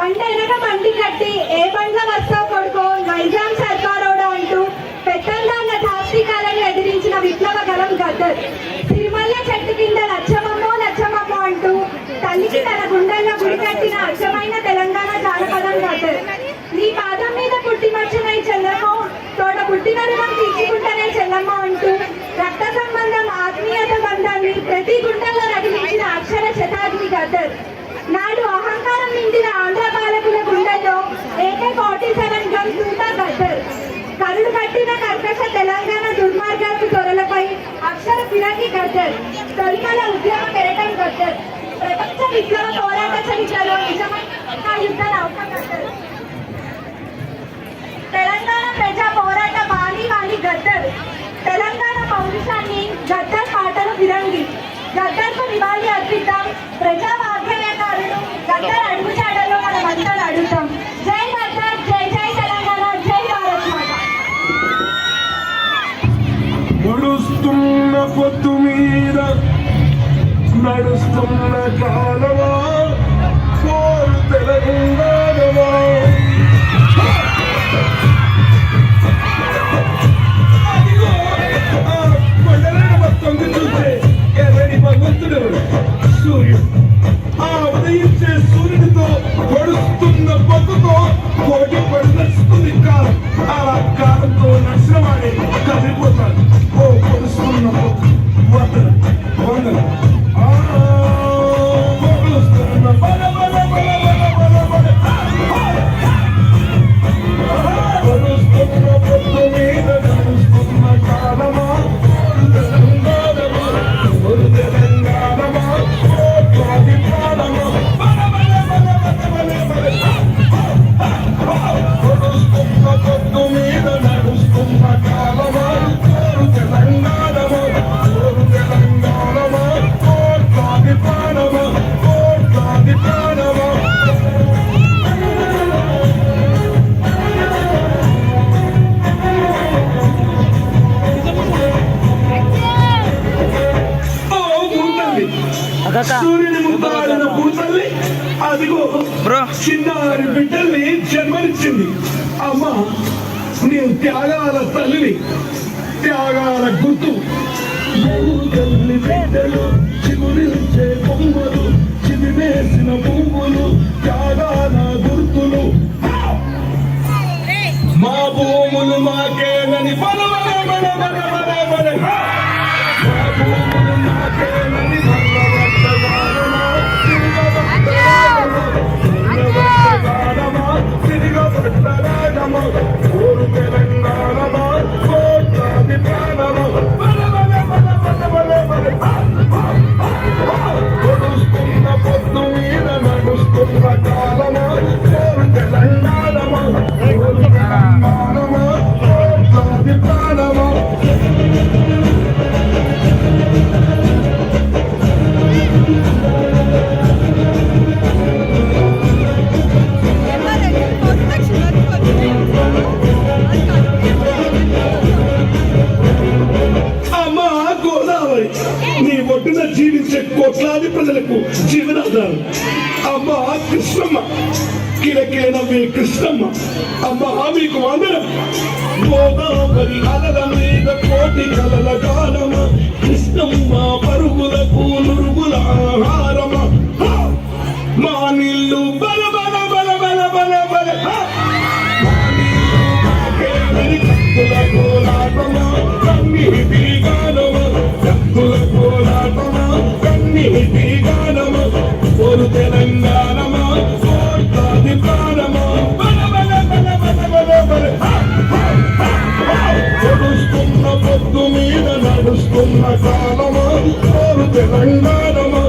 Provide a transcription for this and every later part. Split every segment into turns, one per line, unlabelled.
బండి వెనక బండి కట్టి ఏ బండ్ల వస్తావు కొడుకో నైజాం సర్కారోడా అంటూ పెద్దందాన్న దాష్టికాలను ఎదిరించిన విప్లవ గలం గద్దర్. సిరిమల్ల చెట్టు కింద లచ్చమమ్మో లచ్చమమ్మో అంటూ తల్లికి తన గుండెల్లో గుడి కట్టిన అచ్చమైన తెలంగాణ జానపదం గద్దర్. నీ పాదం మీద పుట్టి మచ్చనై చెల్లమ్మో తోట పుట్టిన రుణం తీర్చుకుంటేనే చెల్లమ్మ అంటూ రక్త సంబంధం ఆత్మీయత బంధాన్ని ప్రతి గుండెల్లో రగిలించిన అక్షర శతాగ్ని గద్దర్. నాడు అహంకారం నిండిన ఆంధ్ర పాలకుల గుండెల్లో AK-47 గన్ తూట గద్దర్. కరుడు కట్టిన కర్కశ తెలంగాణ దుర్మార్గాలకు త్వరలపై అక్షర ఫిరంగి గద్దర్. తొలికల ఉద్యమ కెరటం గద్దర్. ప్రపంచ విప్లవ పోరాట చరిత్రలో నిజమైన యుద్ధ నౌక గద్దర్. తెలంగాణ ప్రజా పోరాట బాణి గద్దర్. తెలంగాణ పౌరుషాన్ని గద్దర్ పాటలు ఫిరంగి. గద్దర్కు నివాళి అర్పిద్దాం. ప్రజా వాగ్గేయకారుడు గద్దర్ అడుగుజాడలో మనమంతా అడుగుతాం. జై గద్దర్, జై జై తెలంగాణ, జై భారత్ మాత.
నడుస్తున్న పొత్తు మీద నడుస్తున్న కాలమా కోరు తెలంగాణమా. చూస్తే ఎర్రని భగవంతుడు సూర్యుడు ఆ ఉదయించే సూర్యుడితో పొడుస్తున్న పొద్దుతో పోటీ పడి నడుస్తుంది కాలం. ఆ కాలంతో నడిచిన వాడే కదిలిపోతాడు. ఓ పొడుస్తున్న పొద్దు వందలు వందలు పొడుస్తున్న బల బల బల బల బల బల పొడుస్తున్న పొద్దు మీద నడుస్తున్న కాలమా సూర్యుని ముద్దాడిన భూతల్లి అదిగో చిన్నారి బిడ్డల్ని జన్మనిచ్చింది. అమ్మ నీవు త్యాగాల తల్లిని, త్యాగాల గుర్తు. తల్లి బిడ్డలు చిగురించే బొమ్మలు, చిదివేసిన పువ్వులు, త్యాగాల గుర్తులు. మా భూములు మాకేనని బల బల బల బల బల బల మా భూములు మాకేనని ఊరు తెలంగాణమా కోట్లాది ప్రాణమా పొడుస్తున్న పొద్దు మీద నడుస్తున్న కాలమా ఊరు తెలంగాణమా ఊరు తెలంగాణమా కోట్లాది ప్రాణమా. నీ ఒడ్డున జీవించే కోట్లాది ప్రజలకు జీవనాధారం. అమ్మ కృష్ణమ్మ, కిలకిల నవ్వే కృష్ణమ్మ. అమ్మ మీకు వందనం. గోదావరి అలల మీద కోటి కలల గానమ కృష్ణమ్మ, పరుగులకు నురుగుల ఆహారమ. మా నీళ్ళు బల బల బల బల బల బల మా నీళ్ళు కత్తుల కోలాటమా కన్నీటి గానమ కత్తుల కోలాటమా కన్నీటి గానమ ఊరు తెలంగాణమా కోట్లాది ప్రాణమా బల బల బల బల బల బల పొడుస్తున్న పొద్దు మీద నడుస్తున్న కాలమా ఊరు తెలంగాణమా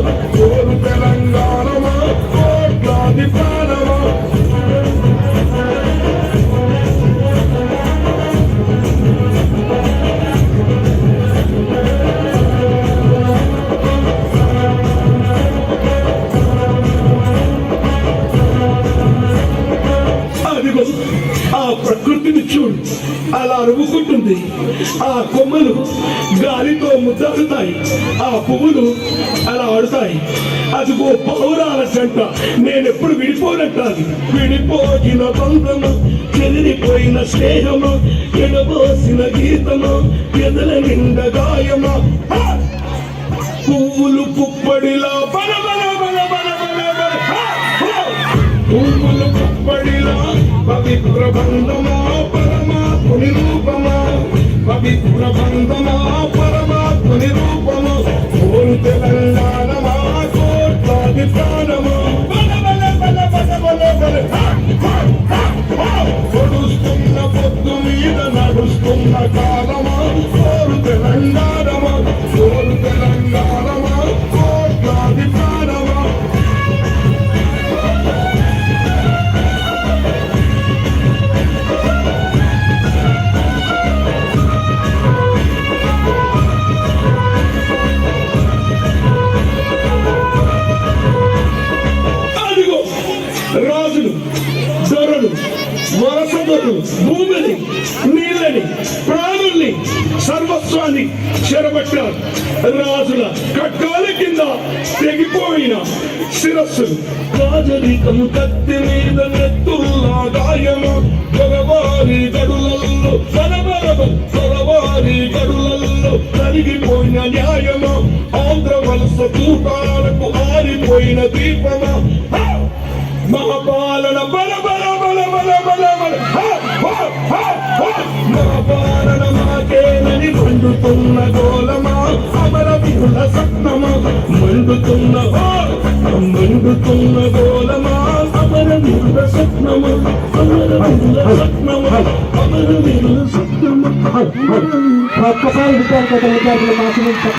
అరువుకుంటుంది. ఆ కొమ్మలు గాలితో ముద్దాడుతాయి, ఆ పువ్వులు అలా ఆడుతాయి. అదిగో పౌరాల జంట నేనెప్పుడు విడిపోనంటాను. విడిపోయిన బంధము, చెదిరిపోయిన స్నేహము, ఎడబోసిన గీతము, ఎదల నిండ గాయమా. పువ్వులు పుప్పడిలా బల బల బల బల బల బల. పువ్వులు పుప్పడిలా పవిత్ర బంధమా, పరమాత్ముని రూపమా. పవిత్ర బంధమా, పరమాత్ముని రూపమా. ఓరు తెలంగాణమా, కోట్లాది ప్రాణమా. బల బల బల బల బల బల. పొడుస్తున్న పొద్దు మీద నడుస్తున్న కాలమా. ఓరు తెలంగాణమా, ఓరు తెలంగాణమా, కోట్లాది ప్రాణమా. అదిగో రాజులు, దొరలు, వరసదొరలు భూమిని, నీళ్ళని, ప్రాణుల్ని, సర్వస్వాన్ని చెరబట్టారు. రాజుల కట్టాల కింద తెగిపోయిన శిరస్సులు. రాజరికం కత్తి మీద నెత్తుల్లా గాయము. దొరవారి గడులల్లో దొరవారి గడులల్లో కరిగిపోయిన న్యాయము. ఆంధ్ర వలస కూటాలకు ఆరిపోయిన దీపమా. మహాపాలన బల బల బల బల బల బల. మహాపాలన మాకేనని మండుతున్న గోలమా. అమరవీరుల సత్నమా మండుతున్న గోలమా. అమరవీరుల సత్నమా, అమరవీరుల సత్నమా, అమరవీరుల సత్నమా.
ఒక్కసారి విద్యార్థులు మాట్లాడుతున్న